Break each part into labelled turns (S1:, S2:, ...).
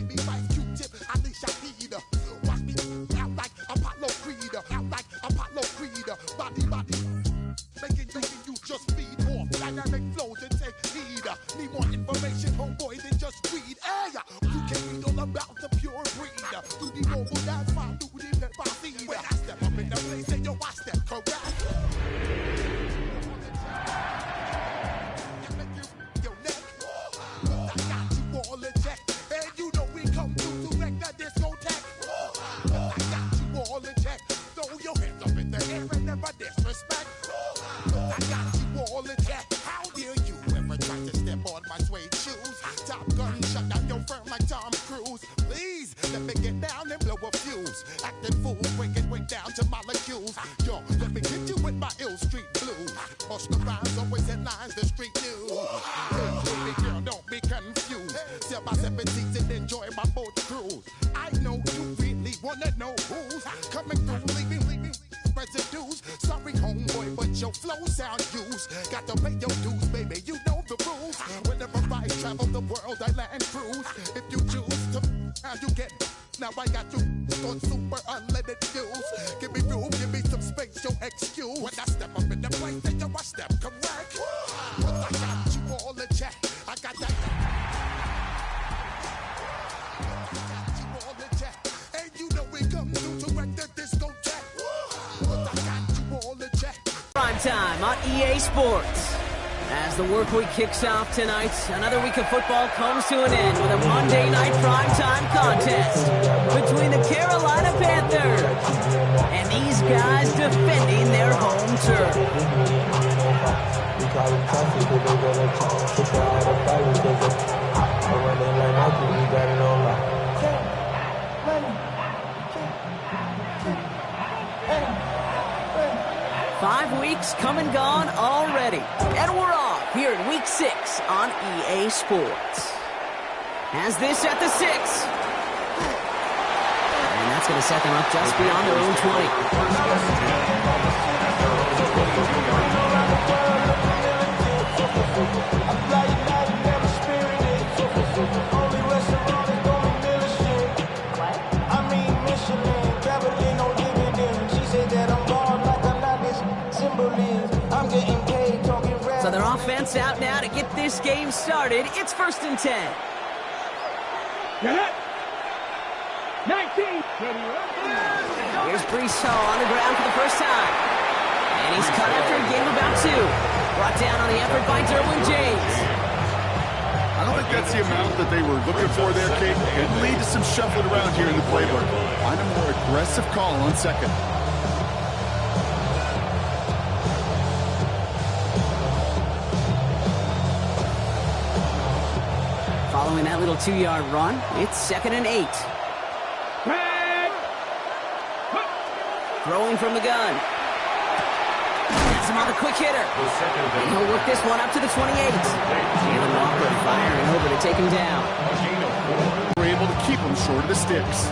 S1: baby vice Q-tip, I leash I heed. Watch me out like Apollo Creed, out like Apollo Creed. Body, making you just feed off dynamic flows and take heed. Need more information, homeboy, than just read. Hey, you can read all about the pure breed. Do the mobile, that's my new pepper seed. When I step up in the place, and yo, I step correct. Your neck, I got you all in check, and you know we come through to wreck the discotheque. I got you all in check, throw your hands up in the air and never disrespect. I got you all in check. How dare you ever try to step on my suede shoes? Top Gun shut down your firm like Tom Cruise. Please let me get down and blow a fuse. Acting fool, breaking way down to molecules. Yo, let me hit you with my ill street blues. Push the rhymes, always headlines, the street news. Hey, baby girl, don't be confused. Step by 17 and enjoy my boat cruise. I know you really wanna know who's coming through, leaving residues. Sorry, homeboy, but your flow sound used. Got to pay your dues, baby, you know the rules. Whenever I travel the world, I land cruise. If you choose to, how you get. Now I got you on super unleaded fuels. Give me room, give me some space, your excuse. When I step up in the place, then I step correct. But I got you all in check. I got that. I got you all in check. And you know we come through to wreck the discotheque. But I got you all in check.
S2: Prime time on EA Sports. As the work week kicks off tonight, another week of football comes to an end with a Monday night primetime contest between the Carolina Panthers and these guys defending their home turf. Five weeks come and gone already, and we're off here in Week 6 on EA Sports. Has this at the 6. And that's going to set them up just beyond their own 20. So their offense out now to get this game started. It's 1st and 10.
S3: Get it. 19.
S2: Here's Brees Hall on the ground for the first time. And he's cut after a game of about 2. Brought down on the effort by Derwin James.
S4: I don't think that's the amount that they were looking for there, Kate. It lead to some shuffling around here in the playbook. Find a more aggressive call on 2nd.
S2: Following that little 2-yard run, it's 2nd and 8. Throwing from the gun. That's him on the quick hitter. And he'll work this one up to the 28. Jalen Walker firing over to take him down.
S4: We're able to keep him short of the sticks.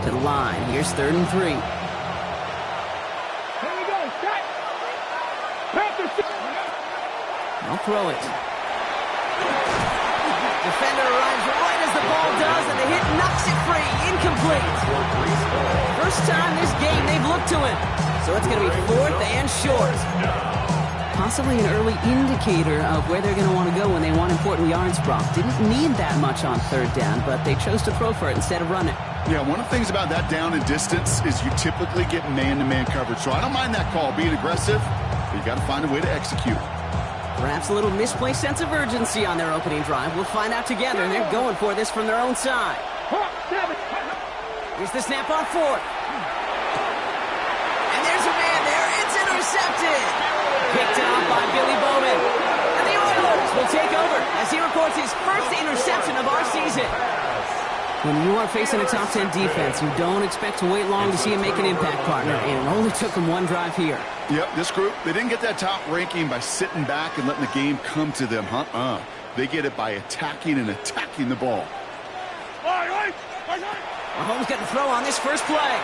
S2: To the line. Here's 3rd and 3.
S3: Here we go. Set. Panthers.
S2: They'll throw it. Defender arrives right as the ball does, and the hit knocks it free. Incomplete. First time this game they've looked to him. So it's going to be 4th and short. Possibly an early indicator of where they're going to want to go when they want important yards, Brock. Didn't need that much on 3rd down, but they chose to throw for it instead of run it.
S4: Yeah, one of the things about that down and distance is you typically get man-to-man coverage. So I don't mind that call, being aggressive, but you got to find a way to execute.
S2: Perhaps a little misplaced sense of urgency on their opening drive. We'll find out together, and they're going for this from their own side. Here's the snap on 4th. And there's a man there. It's intercepted. Picked off by Billy Bowman. And the Oilers will take over as he records his first interception of our season. When you are facing a top 10 defense, you don't expect to wait long to see him make an impact, partner. And it only took him one drive here.
S4: Yep, this group, they didn't get that top ranking by sitting back and letting the game come to them. They get it by attacking the ball.
S2: Mahomes got to throw on this first play.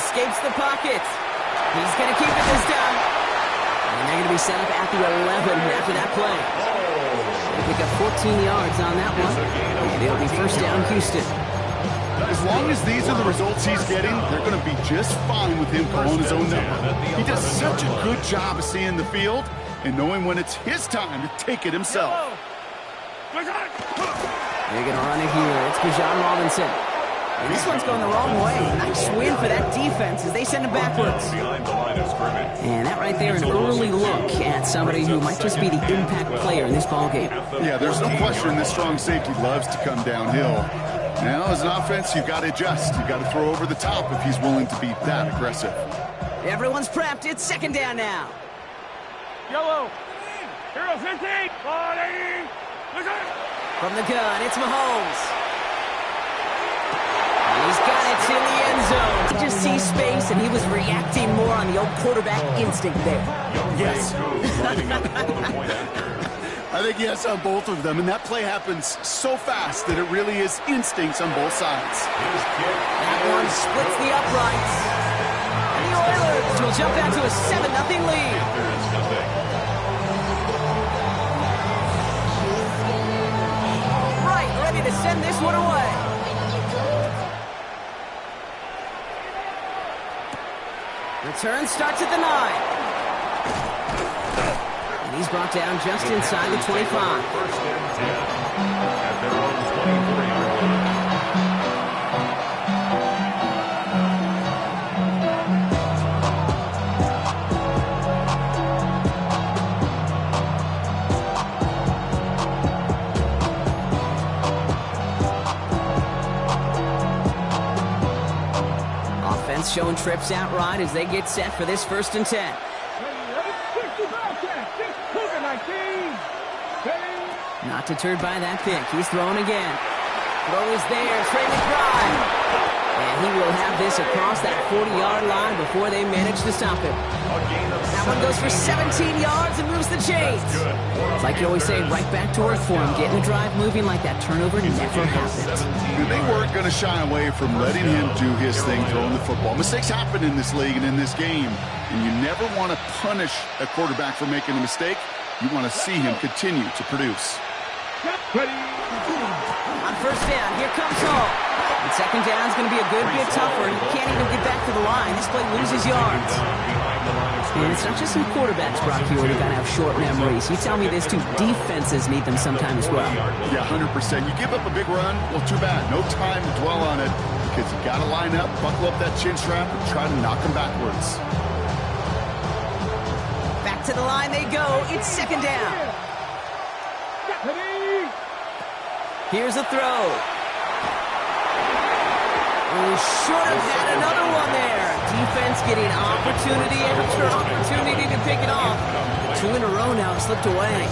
S2: Escapes the pocket. He's going to keep it this time. And they're going to be set up at the 11 after that play. pick up 14 yards on that one. And it'll be first down, Houston.
S4: As long as these are the results he's getting, they're going to be just fine with him calling his own number. He does such a good job of seeing the field and knowing when it's his time to take it himself.
S2: They're going to run it here. It's Bijan Robinson. And this one's going the wrong way. Nice win for that defense as they send it backwards. And that right there, an early look at somebody who might just be the impact player in this ballgame.
S4: Yeah, there's no question this strong safety loves to come downhill. Now, as an offense, you've got to adjust. You've got to throw over the top if he's willing to be that aggressive.
S2: Everyone's prepped. It's second down now.
S3: Yellow. Hero 15.
S2: From the gun, it's Mahomes. He's got it to the end zone. He just sees space, and he was reacting more on the old quarterback instinct there.
S4: Yes. I think yes on both of them, and that play happens so fast that it really is instincts on both sides.
S2: That one splits the uprights. And the Oilers will jump out to a 7-0 lead. Right, ready to send this one away. Return starts at the 9. And he's brought down just inside the 25.
S5: First and 10 at their own 23.
S2: Showing trips out right as they get set for this first and 10. Not deterred by that pick. He's throwing again. Throw is there. Trey McBride. And he will have this across that 40-yard line before they manage to stop him. That one goes for 17 yards and moves the chains. It's like you always say, right back to work for him. Getting the drive moving like that turnover never happened.
S4: They weren't going to shy away from letting him do his thing throwing the football. Mistakes happen in this league and in this game, and you never want to punish a quarterback for making a mistake. You want to see him continue to produce.
S2: On first down, here comes Hall. And second down is going to be a good bit tougher. He can't even get back to the line. This play loses yards. And it's not just some quarterbacks, Brock, here who got to have short memories. You tell me this too, defenses need them sometime as well.
S4: Yeah, 100%. You give up a big run, well, too bad. No time to dwell on it because you got to line up, buckle up that chin strap, and try to knock them backwards.
S2: Back to the line they go. It's second down. Here's a throw. Oh, should have had another one there. Defense getting opportunity after opportunity to pick it off. 2 in a row now, slipped away.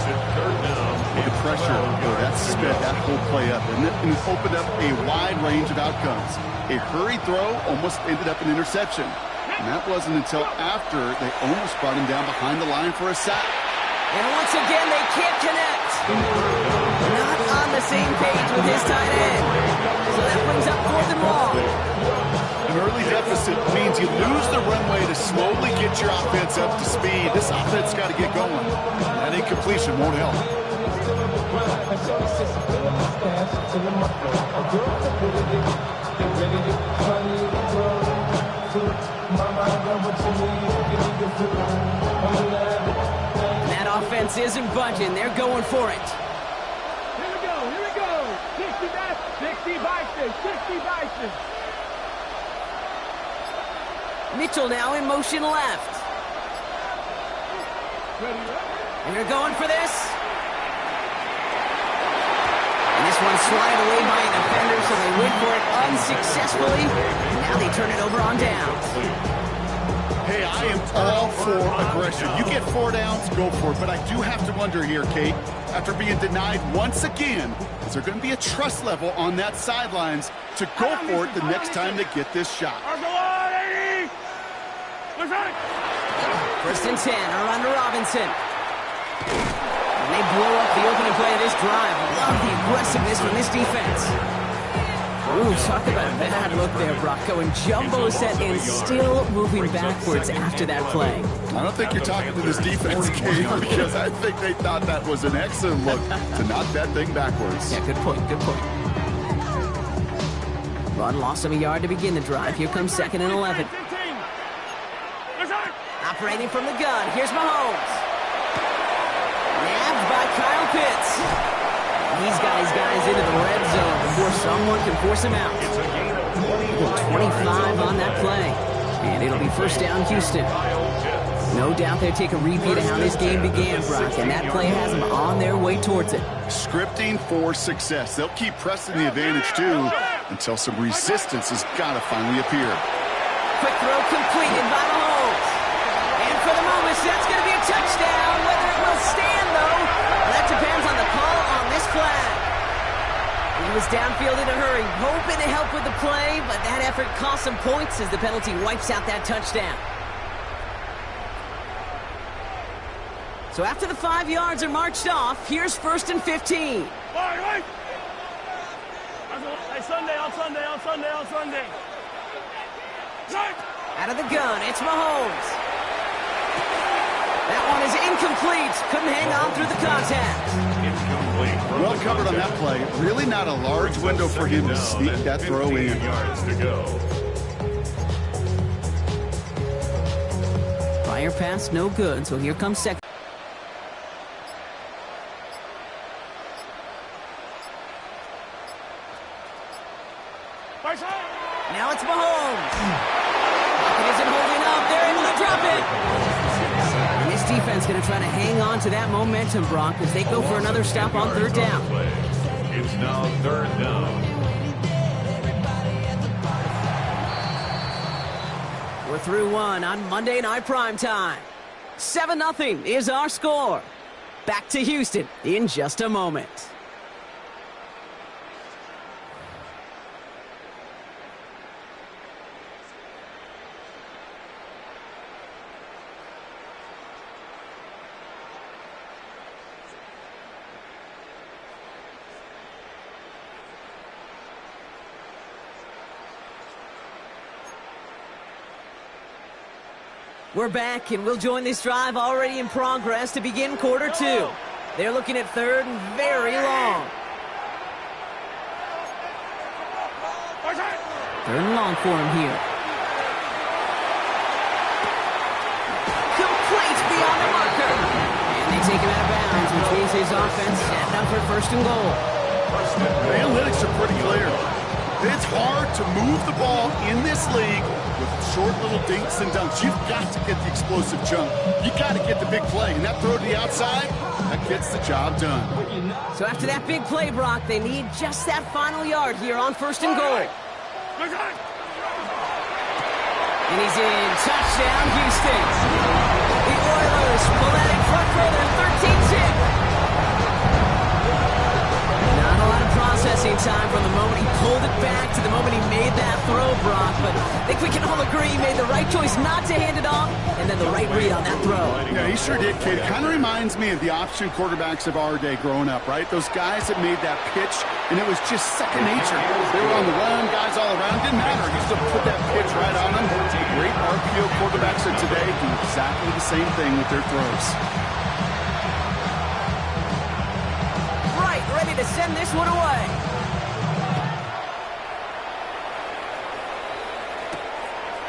S4: The pressure, that sped that whole play up, and it opened up a wide range of outcomes. A hurried throw almost ended up an interception. And that wasn't until after they almost brought him down behind the line for a sack.
S2: And once again, they can't connect. Not on the same page with his tight end. So that brings up 4th and long.
S4: An early deficit means you lose the runway to slowly get your offense up to speed. This offense got to get going. That incompletion won't help.
S2: That offense isn't budging. They're going for it.
S3: Here we go. 60 Bison.
S2: Mitchell now in motion left. And they're going for this. And this one's swatted away by a defender, so they went for it unsuccessfully. And now they turn it over on downs.
S4: Hey, I am all for aggression. You get 4 downs, go for it. But I do have to wonder here, Kate, after being denied once again, is there going to be a trust level on that sidelines to go for it the next time they get this shot?
S2: First and 10, around to Robinson. And they blow up the opening play of this drive. Love the aggressiveness from this defense. Ooh, talk about a bad look there, Brock. Going jumbo set and still moving backwards after that play.
S4: I don't think you're talking to this defense, Kate, because I think they thought that was an excellent look to knock that thing backwards.
S2: Yeah, good point, good point. Run loss of a yard to begin the drive. Here comes 2nd and 11. Operating from the gun, here's Mahomes. Nabbed by Kyle Pitts. He's got his guys into the red zone before someone can force him out. 25 on that play. And it'll be first down, Houston. No doubt they'll take a repeat of how this game began, Brock, and that play has them on their way towards it.
S4: Scripting for success. They'll keep pressing the advantage, too, until some resistance has got to finally appear.
S2: Quick throw completed by Mahomes. And for the moment, that's going to be a touchdown. Whether it will stand, though, that depends on the call on this flag. He was downfield in a hurry, hoping to help with the play, but that effort cost some points as the penalty wipes out that touchdown. So after the 5 yards are marched off, here's 1st and 15.
S3: Right. Hey, Sunday.
S2: Out of the gun, it's Mahomes. That one is incomplete. Couldn't hang on through the contact.
S5: Incomplete.
S4: Well covered on that play. Really not a large window for him to sneak that throw in.
S5: Yards to go.
S2: Prior pass, no good, so here comes 2nd. Now it's Mahomes. Pocket isn't holding up. They're able to drop it. And this defense going to try to hang on to that momentum, Brock, as they go for another stop on 3rd down.
S5: It's now 3rd down.
S2: We're through one on Monday Night Primetime. 7-0 is our score. Back to Houston in just a moment. We're back, and we'll join this drive already in progress to begin quarter 2. They're looking at 3rd and very long. 3rd and long for him here. Complete beyond the marker. And they take him out of bounds, which means his offense setting up for 1st and goal.
S4: The analytics are pretty clear. It's hard to move the ball in this league with short little dinks and dunks. You've got to get the explosive jump. You got to get the big play. And that throw to the outside, that gets the job done.
S2: So after that big play, Brock, they need just that final yard here on 1st and goal. And he's in. Touchdown, Houston. The Oilers pull that in front further, 13-6. Not a lot of processing time from the moment he pulled it back to the moment he made that throw, Brock. But I think we can all agree he made the right choice not to hand it off, and then the right read on that throw.
S4: Yeah, he sure did, kid. It kind of reminds me of the option quarterbacks of our day growing up, right? Those guys that made that pitch, and it was just second nature. They were on the run, guys all around. Didn't matter. He still put that pitch right on them. Great RPO quarterbacks of today do exactly the same thing with their throws.
S2: Right, ready to send this one away.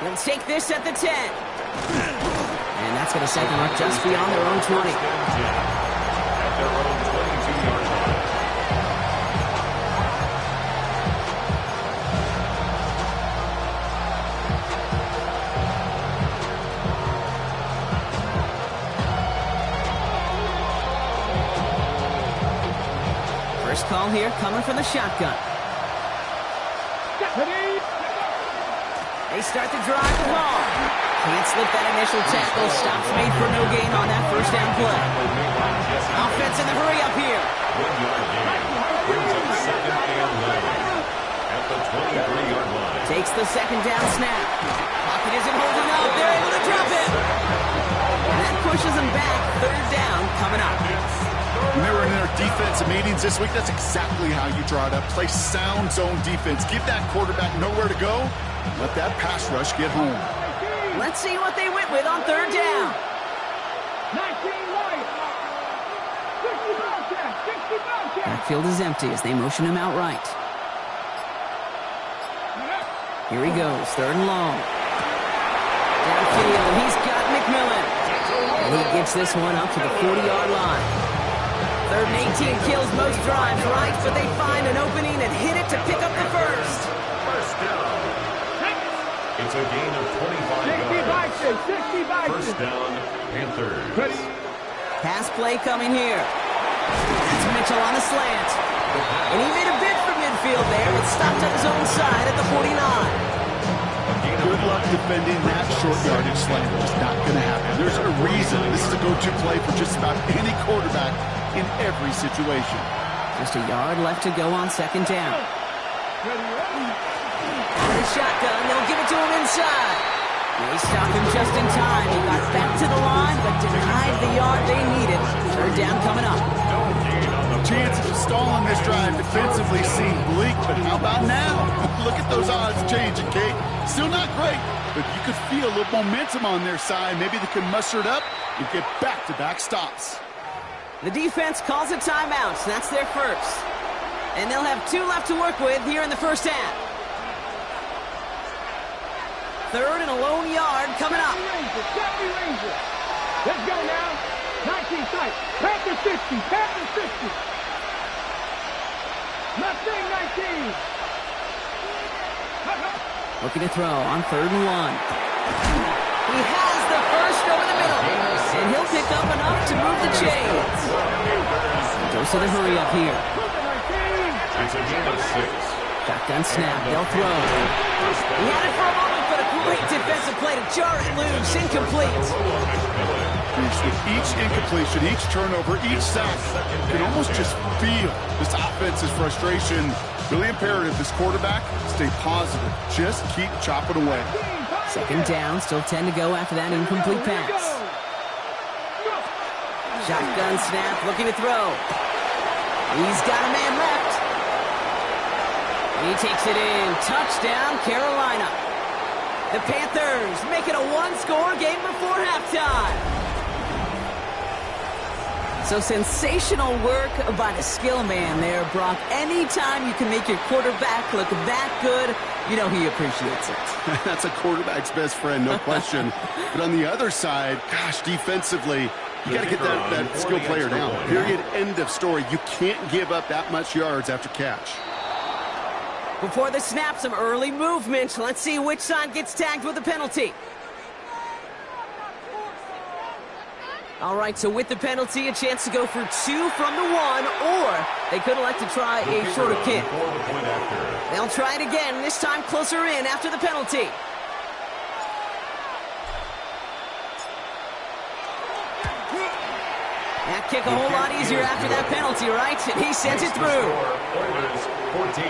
S2: They'll take this at the 10. And that's going to set them up just beyond their own 20.
S5: At their own 22-yard line.
S2: First call here coming from the shotgun. They start the drive with Hall. Can't slip that initial tackle. Stops made for no gain on that first down play. Offense in the hurry up here.
S5: 1 yard gain. Brings up 2nd and 11. At the 23-yard line.
S2: Takes the 2nd down snap. Pocket isn't holding up. They're able to drop it. And that pushes them back. 3rd down coming up.
S4: When they were in their defensive meetings this week, that's exactly how you draw it up. Play sound zone defense. Give that quarterback nowhere to go. Let that pass rush get home.
S2: Let's see what they went with on third down.
S3: 19 right. 60 Bobcats. 60 Bobcats.
S2: Backfield is empty as they motion him out right. Here he goes, third and long. Downfield, he's got McMillan. And he gets this one up to the 40-yard line. Third and 18 kills most drives, right? But they find an opening and hit it to pick up the first.
S5: First down. It's a gain of 25 yards.
S3: 60 Bison.
S5: First down, Panthers.
S3: Ready.
S2: Pass play coming here. It's Mitchell on a slant. And he made a bid for midfield there, but stopped on his own side at the 49.
S4: Good luck defending that short yardage slant. It's not going to happen. There's a reason this is a go-to play for just about any quarterback in every situation.
S2: Just a yard left to go on second down. With a shotgun, they'll give it to him inside. They stop him just in time. He got back to the line, but denied the yard they needed. Third down coming up.
S4: Chances of stalling this drive defensively seem bleak, but how about now? Look at those odds changing, Kate. Still not great, but you could feel a little momentum on their side. Maybe they can muster it up and get back-to-back stops.
S2: The defense calls a timeout. That's their first. And they'll have 2 left to work with here in the first half. Third and a lone yard coming up.
S3: Ranger. Let's go now. 19 sight. Panther 60. Panther 60. Mustang 19.
S2: Looking to throw on third and 1. He has the first over the middle. And he'll pick up enough to move the chains. Dose of the hurry up here.
S5: It's a gain of 6.
S2: Shotgun snap. They'll throw. He had it for a moment, but a great defensive play to jar it loose. Incomplete.
S4: With each incompletion, each turnover, each sack, you can almost just feel this offense's frustration. Really imperative, this quarterback, stay positive. Just keep chopping away.
S2: Second down, still 10 to go after that incomplete pass. Shotgun snap, looking to throw. He's got a man left. He takes it in. Touchdown, Carolina. The Panthers make it a one-score game before halftime. So sensational work by the skill man there, Brock. Anytime you can make your quarterback look that good, you know he appreciates it.
S4: That's a quarterback's best friend, no question. But on the other side, gosh, defensively, you got to get that skill player down. Period, end of story. You can't give up that much yards after catch.
S2: Before the snap, some early movement. Let's see which side gets tagged with a penalty. All right, so with the penalty, a chance to go for 2 from the 1, or they could elect to try a shorter kick. They'll try it again, this time closer in after the penalty. That kick a whole lot easier after that penalty, right? And he sends it through.
S5: Oilers 14,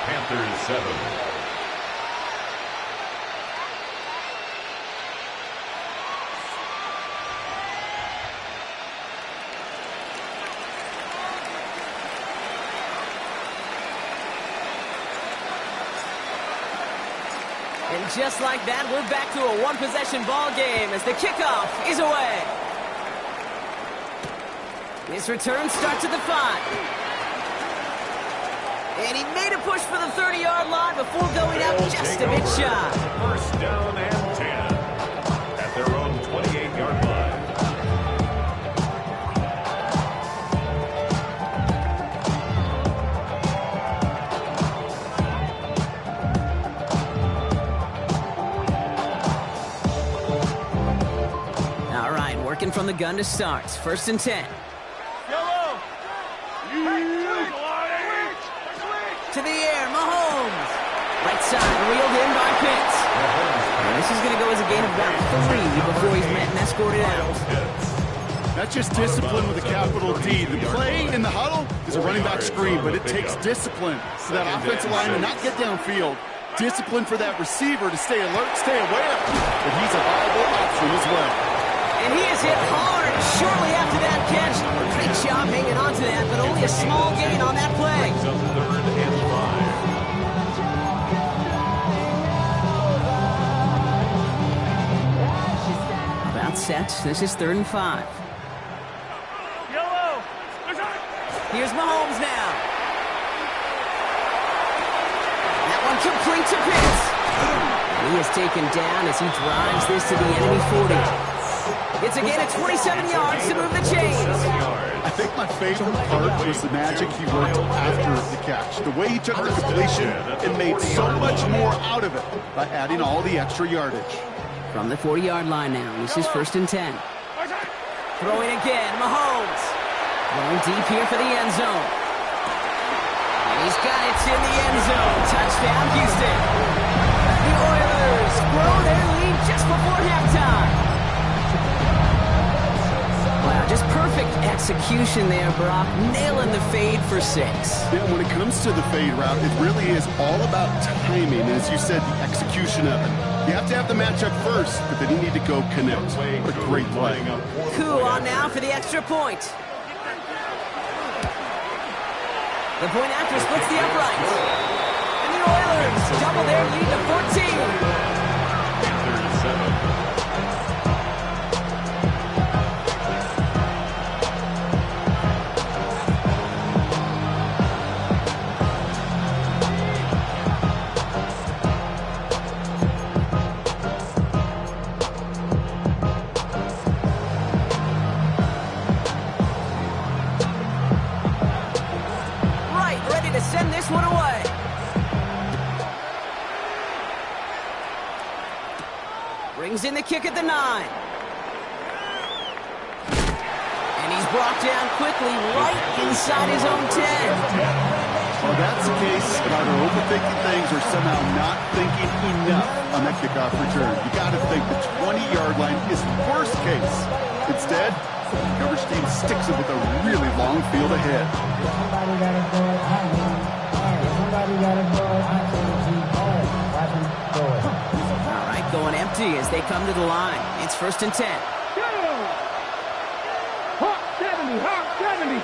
S5: Panthers 7.
S2: And just like that, we're back to a one-possession ball game as the kickoff is away. His return starts at the 5. And he made a push for the 30-yard line before going out just a bit shy.
S5: First down and 10 at their own 28-yard line.
S2: Working from the gun to start. First and 10.
S3: Yellow.
S2: To the air, Mahomes. Right side, reeled in by Pitts. And this is going to go as a gain of about 3 before he's met and escorted out.
S4: That's just discipline with a capital D. The play in the huddle is a running back screen, but it takes discipline for that offensive line to not get downfield. Discipline for that receiver to stay alert, stay aware that he's a viable option as well.
S2: And he is hit hard shortly after that catch. Great job hanging on to that, but only a small gain on that play.
S5: Brings up 3rd and 5.
S2: About set. This is 3rd and 5. Here's Mahomes now. That one complete to Pitts. And he is taken down as he drives this to the enemy 40. It's a gain of 27 yards to move the chains.
S4: I think my favorite part was the magic he worked after the catch. The way he took the completion and made so much more out of it by adding all the extra yardage.
S2: From the 40-yard line now, this is 1st and 10. Throwing again, Mahomes. Going deep here for the end zone. And he's got it in the end zone. Touchdown, Houston. The Oilers grow their lead just before halftime. Wow, just perfect execution there, Brock. Nailing the fade for 6.
S4: Yeah, when it comes to the fade route, it really is all about timing. And as you said, the execution of it. You have to have the matchup first, but then you need to go connect. A great play.
S2: Cool on now for the extra point. The point after splits the uprights. And the Oilers double their lead to 14.
S5: 3rd and 7.
S2: Send this one away. Brings in the kick at the 9. And he's brought down quickly right inside his own 10.
S4: Well, that's the case. Either overthinking things or somehow not thinking enough on that kickoff return. You got to think the 20-yard line is worst case. Instead, the coverage team sticks it with a really long field ahead.
S2: All right, going empty as they come to the line. It's 1st and 10.
S3: Hawk 70, Hawk 70.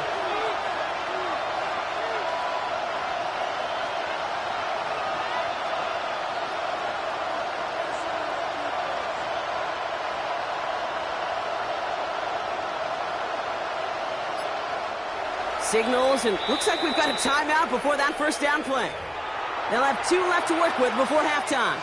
S2: Signals, and looks like we've got a timeout before that first down play. They'll have 2 left to work with before halftime.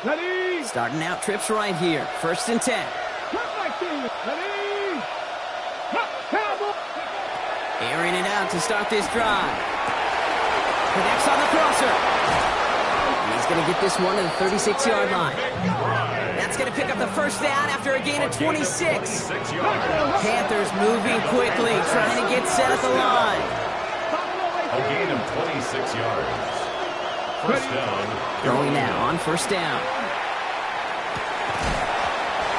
S3: Ready?
S2: Starting out trips right here. 1st and 10.
S3: Ready? Cowboy.
S2: Airing it out to start this drive. Connects on the crosser. And he's going to get this one to the 36-yard line. That's going to pick up the first down after a gain of 26. Panthers moving quickly, trying to get set at the line.
S5: A gain of 26 yards. First down.
S2: Going now on 1st down.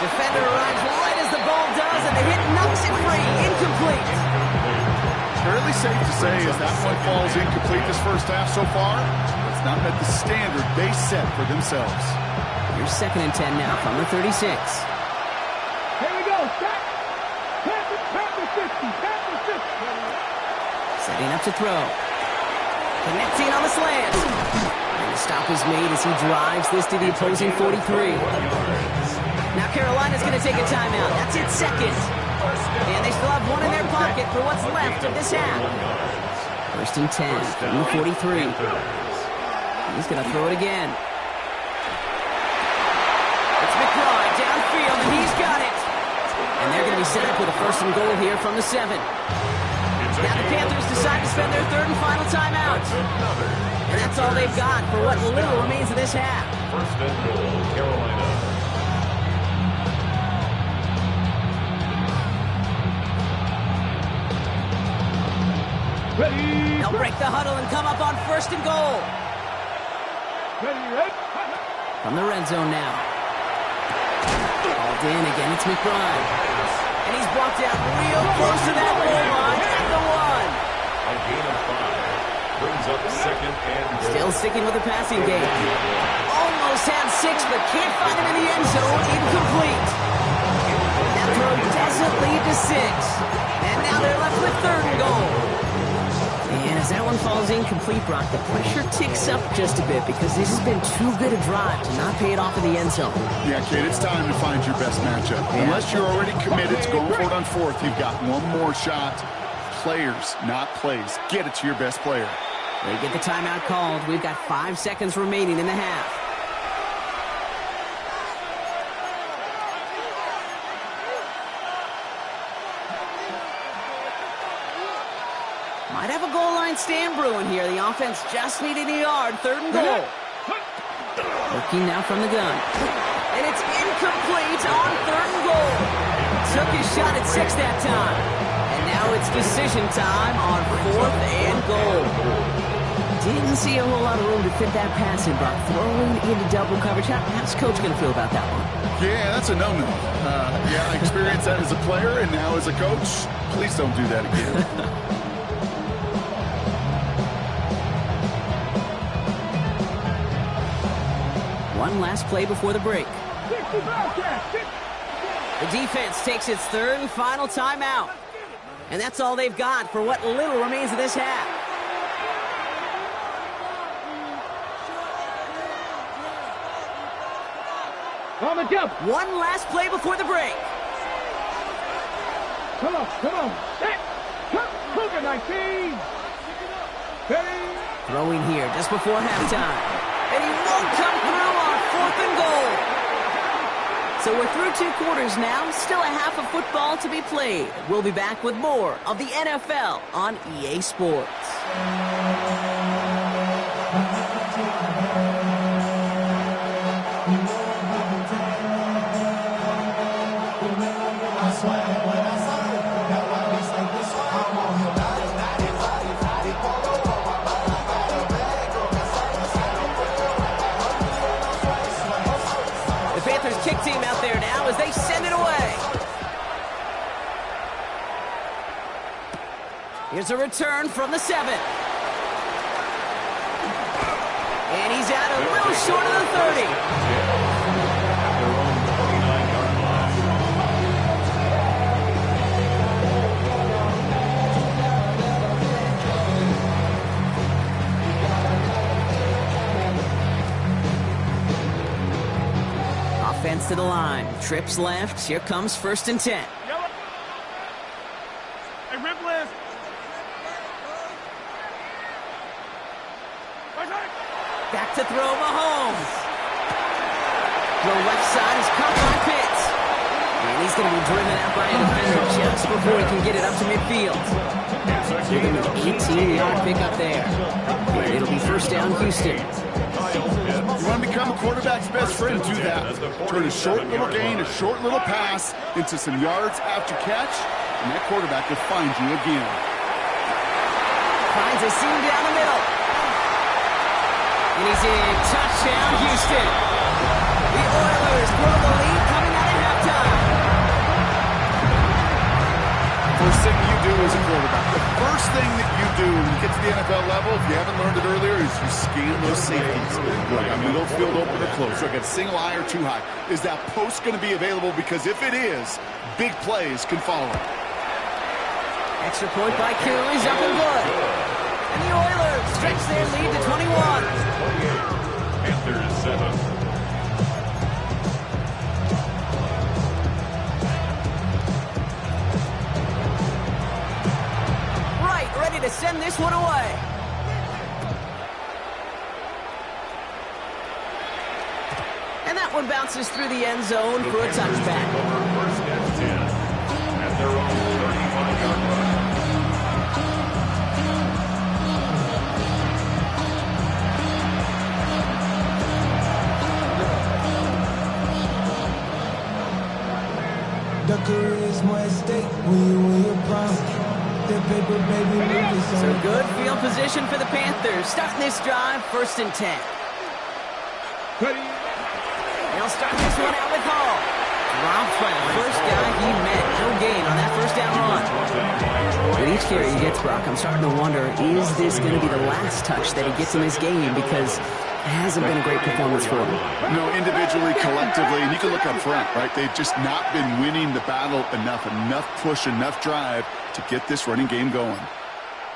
S2: Defender arrives right as the ball does, and the hit knocks it free. Incomplete.
S4: Fairly safe to say as that one falls incomplete this first half so far, it's not met the standard they set for themselves.
S2: Here's 2nd and 10 now from the 36.
S3: Here we go. Panther 50.
S2: Setting up to throw. Connecting on the slant. And the stop is made as he drives this to the opposing 43. Now Carolina's going to take a timeout. That's its 2nd. And they still have 1 in their pocket for what's left of this half. 1st and 10 from the 43. He's going to throw it again. It's McBride downfield, and he's got it. And they're going to be set up with a 1st and goal here from the 7. Now the Panthers decide to spend their 3rd and final timeout. And that's all they've got for what little remains of this half.
S5: 1st and goal, Carolina.
S3: Ready?
S2: They'll break the huddle and come up on 1st and goal.
S3: Ready?
S2: From the red zone now. Called in again, it's McBride. And he's brought down real close to that goal line at the 1.
S5: A gain of 5 brings up second and goal.
S2: Still sticking with the passing game. Almost had 6, but can't find him in the end zone. Incomplete. That throw doesn't lead to 6. And now they're left with 3rd and goal. And as that one falls incomplete, Brock, the pressure ticks up just a bit because this has been too good a drive to not pay it off in the end zone.
S4: Yeah, Kate, it's time to find your best matchup.
S2: Yeah.
S4: Unless you're already committed to going for it on 4th, you've got one more shot. Players, not plays. Get it to your best player.
S2: They get the timeout called. We've got 5 seconds remaining in the half. Might have a goal line stand brewing here. The offense just needed a yard. 3rd and goal. Looking now from the gun. And it's incomplete on 3rd and goal. Took his shot at 6 that time. And now it's decision time on 4th and goal. Didn't see a whole lot of room to fit that pass in, Brock. Throwing into double coverage. How's Coach going to feel about that one?
S4: Yeah, that's a no-no. Yeah, I experienced that as a player and now as a coach. Please don't do that again.
S2: One last play before the break. The defense takes its 3rd and final timeout. And that's all they've got for what little remains of this half.
S3: On the jump.
S2: One last play before the break.
S3: Come on, come on. Set. Cougar 19. Ready.
S2: Throwing here just before halftime. And he won't come through on 4th and goal. So we're through 2 quarters now. Still a half of football to be played. We'll be back with more of the NFL on EA Sports. Kick team out there now as they send it away. Here's a return from the 7. And he's out a little short of the 30.
S5: At their own 29-yard line.
S2: Offense to the line. Trips left. Here comes 1st and 10.
S3: Hey, rip list.
S2: Back to throw Mahomes. Throw left side is caught by Pitts. And he's going to be driven out by a defender just before he can get it up to midfield. Give him an 18-yard pickup there. And it'll be 1st down Houston.
S4: You want to become a quarterback's best friend, do that. Turn a short little gain, a short little pass into some yards after catch, and that quarterback will find you again.
S2: Finds a seam down the middle. And he's in. Touchdown, Houston. The Oilers grow the lead coming out of halftime.
S4: First thing you do as a quarterback, the first thing that you do when you get to the NFL level, if you haven't learned it earlier, is you scan those safeties. Like a middle field open or close. So I got single high or too high. Is that post going to be available? Because if it is, big plays can follow it.
S2: Extra point by Cooley's up and good. And the Oilers stretch their lead to 21.
S5: 28. Panthers 7.
S2: Ready to send this one away. And that one bounces through the end zone for a touchback.
S5: 1st and 10 at their own 35-yard line.
S6: The career is more at stake when you win your prime. Paper, baby,
S2: so good field position for the Panthers. Starting this drive, 1st and 10.
S3: Ready.
S2: And They'll start this one out with Hall. Dropped by the first guy he met. No gain on that first down run. With each carry he gets, Brock, I'm starting to wonder, is this going to be the last touch that he gets in this game? Because it hasn't been a great performance for him.
S4: No, individually, collectively, and you can look up front, right? They've just not been winning the battle enough push, enough drive to get this running game going.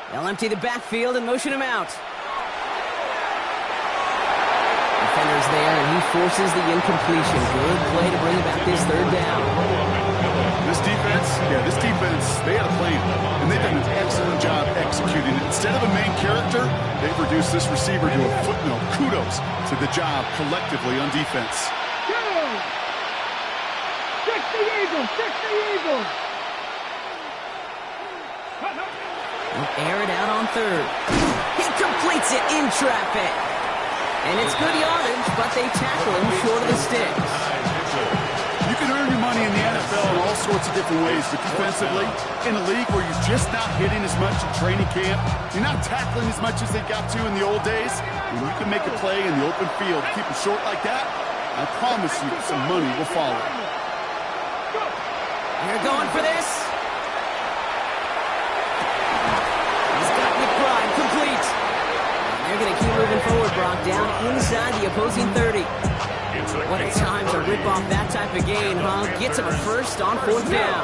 S2: They'll empty the backfield and motion him out. Defender's there, and he forces the incompletion. Good play to bring about this third down.
S4: This defense, they had a plan, and they've done an excellent job executing it. Instead of a main character, they've reduced this receiver to a footnote. Kudos to the job collectively on defense.
S3: Go! 60 Eagles! 60 Eagles!
S2: They'll air it out on third. He completes it in traffic. And it's good yardage, but they tackle him short of the sticks.
S4: You can earn your money in the NFL in all sorts of different ways, but defensively, in a league where you're just not hitting as much in training camp, you're not tackling as much as they got to in the old days, when you can make a play in the open field, keep it short like that, I promise you some money will follow.
S2: They're going for this. He's got McBride complete. They're going to keep moving forward, Brock, down inside the opposing 30. What a time to rip off that type of gain, huh? Gets him a first on fourth down.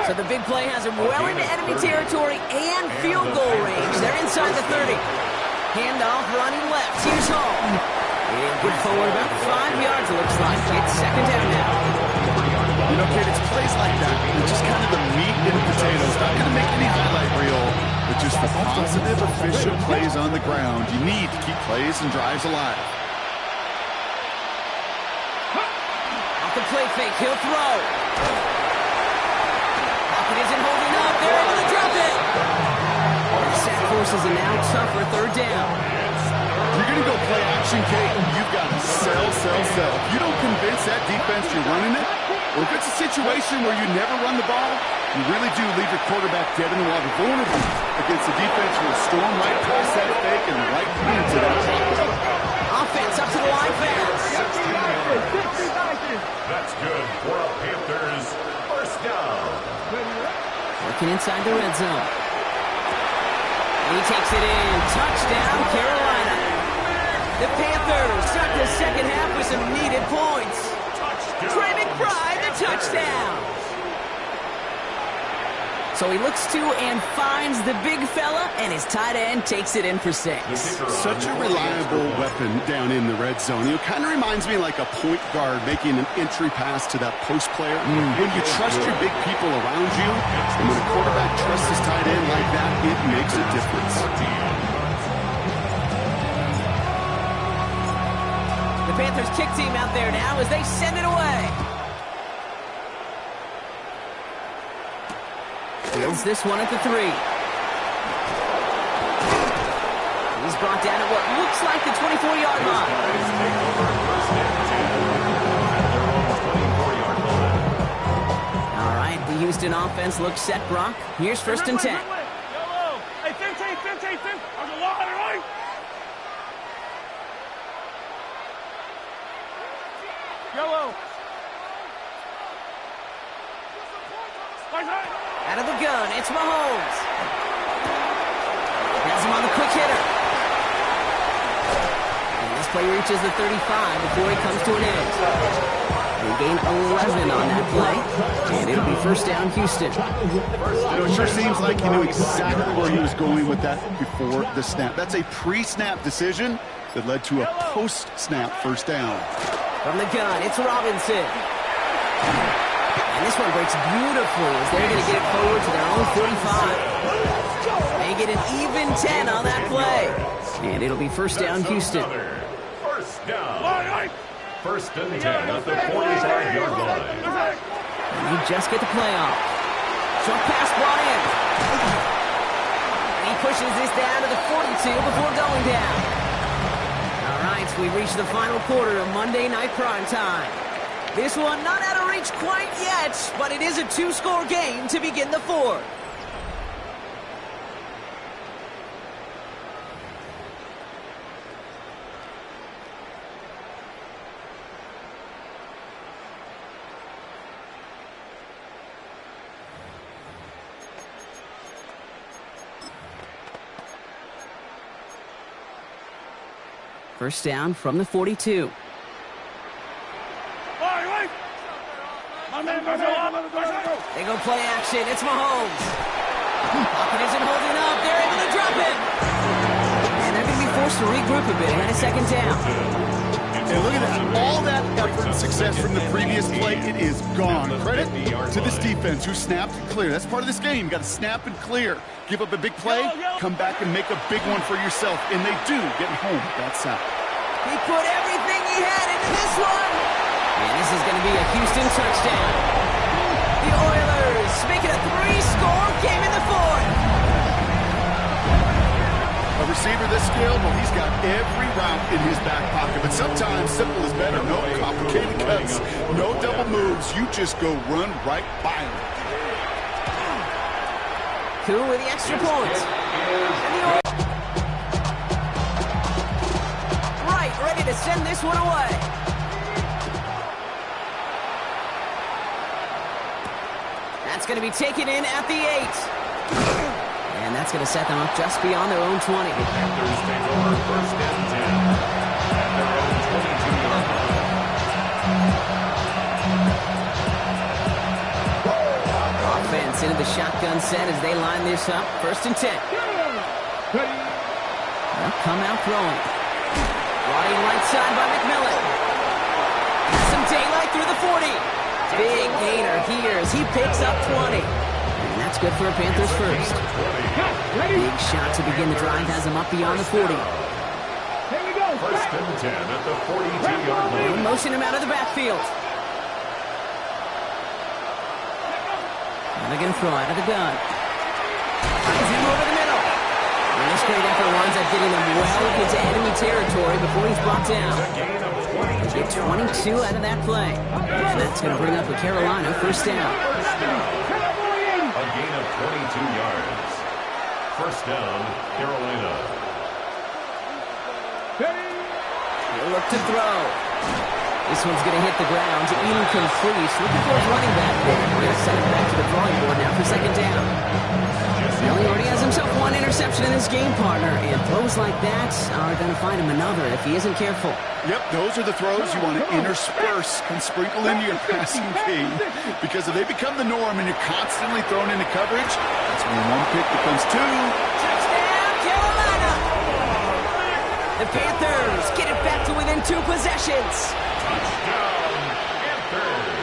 S2: So the big play has him well into enemy territory and field goal range. They're inside the 30. Handoff running left. Here's Hall. And good forward about 5 yards, it looks like. It's second down now.
S4: You know, kid, it's plays like that. It's just kind of the meat and potatoes. Not going to make any highlight reel, but just the positive, efficient plays on the ground. You need to keep plays and drives alive.
S2: The play fake, he'll throw. Pocket isn't holding up. They're able to drop it. The sack forces a now tougher third down.
S4: You're going to go play action, Kate. You've got to sell. If you don't convince that defense you're running it, or if it's a situation where you never run the ball, you really do leave your quarterback dead in the water, vulnerable against the defense who will storm right past that fake and right into that pocket.
S2: Offense up to the line fast.
S5: That's good for a Panthers first down.
S2: Working inside the red zone. He takes it in. Touchdown, Carolina. The Panthers start the second half with some needed points. Trey McBride, the touchdown. So he looks to and finds the big fella, and his tight end takes it in for 6.
S4: Such a reliable weapon down in the red zone. It kind of reminds me like a point guard making an entry pass to that post player. When you trust your big people around you, and when a quarterback trusts his tight end like that, it makes a difference.
S2: The Panthers kick team out there now as they send it away. Fields this one at the 3. He's brought down at what looks like the 24-yard line. All right, the Houston offense looks set, Brock. Here's first and 10.
S3: Hey, 15. There's a line, right? Yellow.
S2: Out of the gun, it's Mahomes. Has him on the quick hitter. And this play reaches the 35 before he comes to an end. They gain 11 on that play, and it'll be first down, Houston.
S4: It sure seems like he knew exactly where he was going with that before the snap. That's a pre-snap decision that led to a post-snap first down.
S2: From the gun, it's Robinson. And this one breaks beautifully as they're going to get it forward to their own 35. They get an even 10 on that play. And it'll be first down, Houston.
S5: First down. First and 10 at the 45-yard line.
S2: And they just get the play off. Short pass brought in. And he pushes this down to the 42 before going down. All right, so we reach the final quarter of Monday Night Primetime. This one not out of reach quite yet, but it is a 2-score game to begin the fourth. First down from the 42. They go play action. It's Mahomes. Pocket isn't holding up. They're able to drop it. And they're going to be forced to regroup a bit and a second down.
S4: And look at that. All that effort and success from the previous play, it is gone. Credit to this defense who snapped and clear. That's part of this game. You got to snap and clear. Give up a big play, come back and make a big one for yourself. And they do, getting home with that sack.
S2: He put everything he had into this one. And this is going to be a Houston touchdown. The Oilers making a 3-score game in the fourth.
S4: A receiver this skilled, well, he's got every route in his back pocket. But sometimes simple is better. No complicated cuts, no double moves. You just go run right by him.
S2: Coup with the extra point. Right, ready to send this one away. That's going to be taken in at the 8. And that's going to set them up just beyond their own 20.
S5: Panthers take over first and 10 at their own 22-yard line.
S2: Offense into the shotgun set as they line this up. First and 10. They'll come out throwing. Running right side by McMillan. Some daylight through the 40. Big gainer here as he picks up 20. And that's good for a Panthers first. Big shot to begin the drive has him up beyond the 40.
S5: First and 10 at the 42-yard line.
S2: Motion him out of the backfield. And they're going to throw out of the gun. Zoom over the middle. And this great effort winds up getting him well into enemy territory before he's brought down. Get 22 out of that play. And that's going to bring up a Carolina first down.
S5: A gain of 22 yards. First down, Carolina.
S2: He'll look to throw. This one's going to hit the ground. Incomplete. Looking for his running back. We're going to send him back to the drawing board now for second down. He already has himself one interception in this game, partner. And throws like that are going to find him another if he isn't careful.
S4: Yep, those are the throws you want to intersperse and sprinkle into your passing game. Because if they become the norm and you're constantly thrown into coverage, that's when one pick becomes two.
S2: Touchdown, Carolina! The Panthers get it back to within 2 possessions.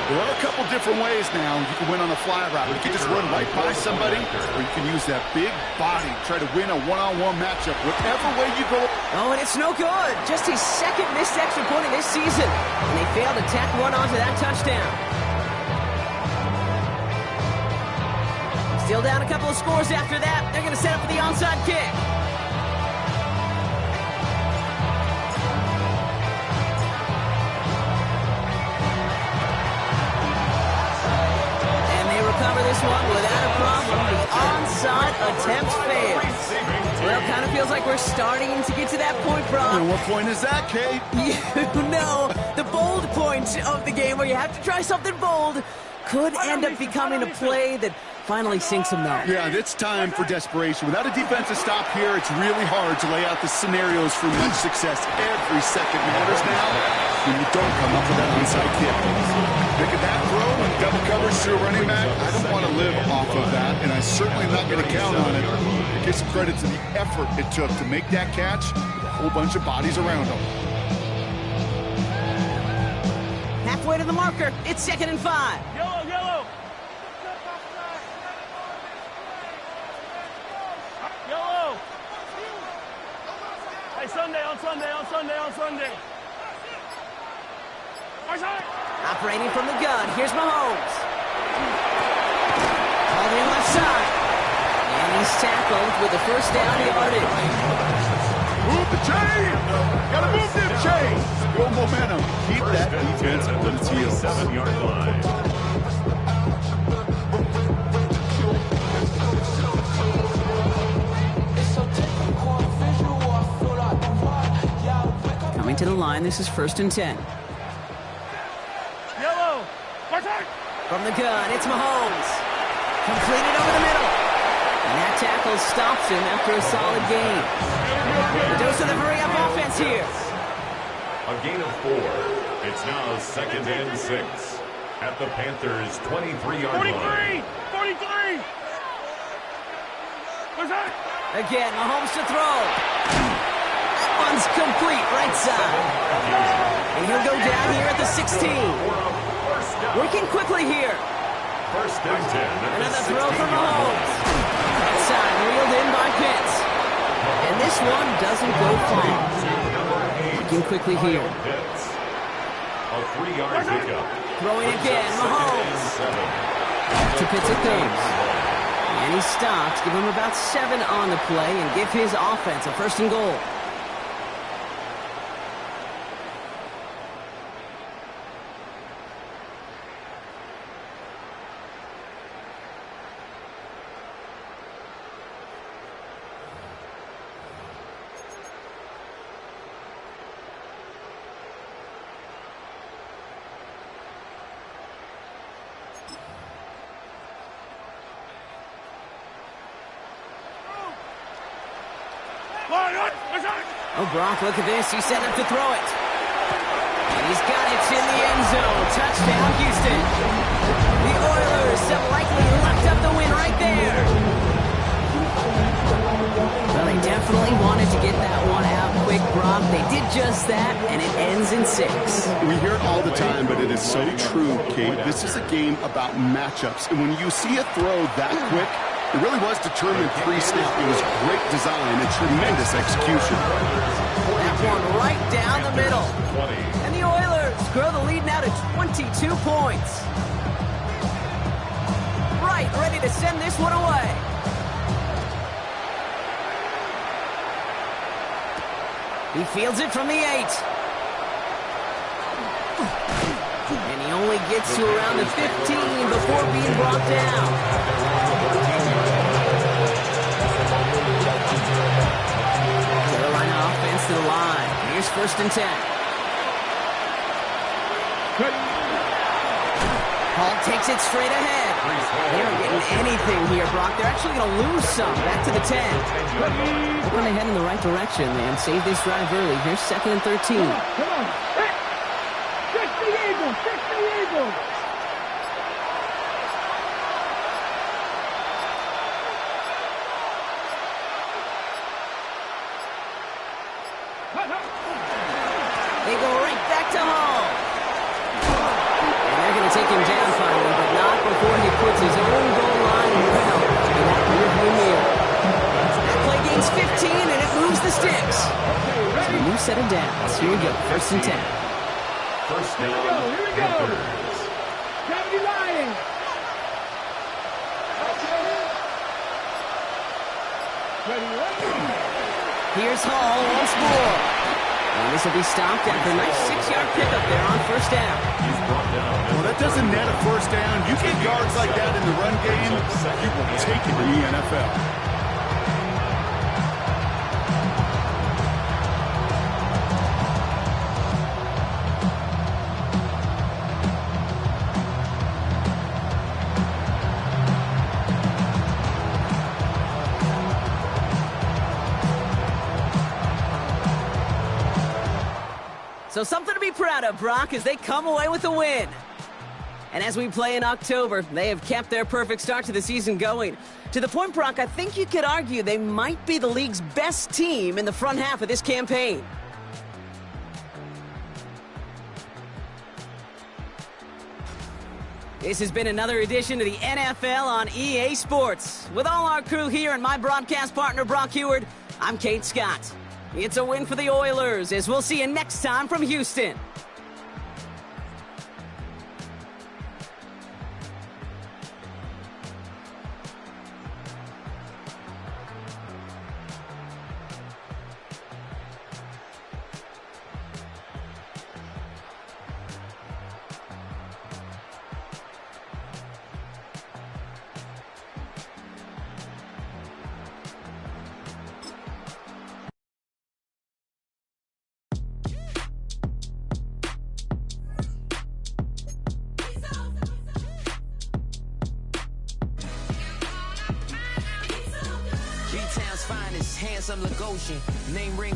S4: There are a couple different ways now you can win on a fly route. You can just run right by somebody, or you can use that big body, try to win a one-on-one matchup. Whatever way you go.
S2: Oh, and it's no good. Just his second missed extra point of this season. And they failed to tack one onto that touchdown. Still down a couple of scores after that. They're going to set up for the onside kick. Cover this one without a problem. The onside attempt fails. Well, kind of feels like we're starting to get to that point, Brock.
S4: And what point is that, Kate?
S2: You know, the bold point of the game where you have to try something bold could end up becoming a play that finally sinks them though.
S4: Yeah, it's time for desperation. Without a defensive stop here, it's really hard to lay out the scenarios for much success. Every second matters now when you don't come up with that onside kick. Making that throw and double coverage to a running back, I don't want to live off of that, and I'm certainly not going to count on it. Give some credit to the effort it took to make that catch with a whole bunch of bodies around him.
S2: Halfway to the marker, it's 2nd and 5.
S3: Yellow, yellow. Yellow. Hey, Sunday, on Sunday.
S2: Operating from the gun, here's Mahomes. Called in left side. And he's tackled with the first down yardage.
S4: Move the chain! Gotta move them chains! Go momentum. Keep that defense on its heels.
S5: 7-yard line.
S2: Coming to the line, this is 1st and 10.
S3: Yellow.
S2: From the gun, it's Mahomes. Completed over the middle. And that tackle stops him after a solid gain. The dose of the hurry-up offense here.
S5: A gain of 4. It's now 2nd and 6 at the Panthers' 23-yard line.
S3: 43! What's that?
S2: Again, Mahomes to throw. That one's complete, right side. And he'll go down here at the 16. Working quickly here.
S5: 1st and 10.
S2: Another throw from Mahomes. Right side, reeled in by Pitts. And this one doesn't go far. Working quickly here.
S5: A 3-yard pickup.
S2: Throwing again, Mahomes. To Pitts it goes. And he stops, give him about 7 on the play, and give his offense a 1st and goal. Oh, Brock, look at this. He's setting up to throw it. And he's got it in the end zone. Touchdown, Houston. The Oilers have likely locked up the win right there. Well, they definitely wanted to get that one out quick, Brock. They did just that, and it ends in 6.
S4: We hear it all the time, but it is so true, Kate. This is a game about matchups. And when you see a throw that quick, it really was determined pre-snap. It was great design and tremendous execution.
S2: That one right down the middle. And the Oilers grow the lead now to 22 points. Right, ready to send this one away. He fields it from the 8. And he only gets to around the 15 before being brought down. To the line. Here's 1st and 10. Hall takes it straight ahead. They aren't getting anything here, Brock. They're actually going to lose some. Back to the 10. They're going to head in the right direction, man. Save this drive early. Here's 2nd and 13.
S3: Come on. Fix the Eagles. Fix the Eagles.
S2: They go right back to Hall. And they're going to take him down finally, but not before he puts his own goal line well in that rearview mirror. That play gains 15, and it moves the sticks. So a new set of downs. Here we go, 1st and 10.
S5: 1st down.
S3: Here we go. Gravity Lions.
S2: Here's Hall once more. And this will be stopped after a nice 6-yard pickup there on 1st down.
S4: Well, that doesn't net a 1st down. You get yards like that in the run game, you will take it in the NFL.
S2: So something to be proud of, Brock, as they come away with a win. And as we play in October, they have kept their perfect start to the season going. To the point, Brock, I think you could argue they might be the league's best team in the front half of this campaign. This has been another edition of the NFL on EA Sports. With all our crew here and my broadcast partner, Brock Heward, I'm Kate Scott. It's a win for the Oilers, as we'll see you next time from Houston.
S7: Handsome Lagosian, name ring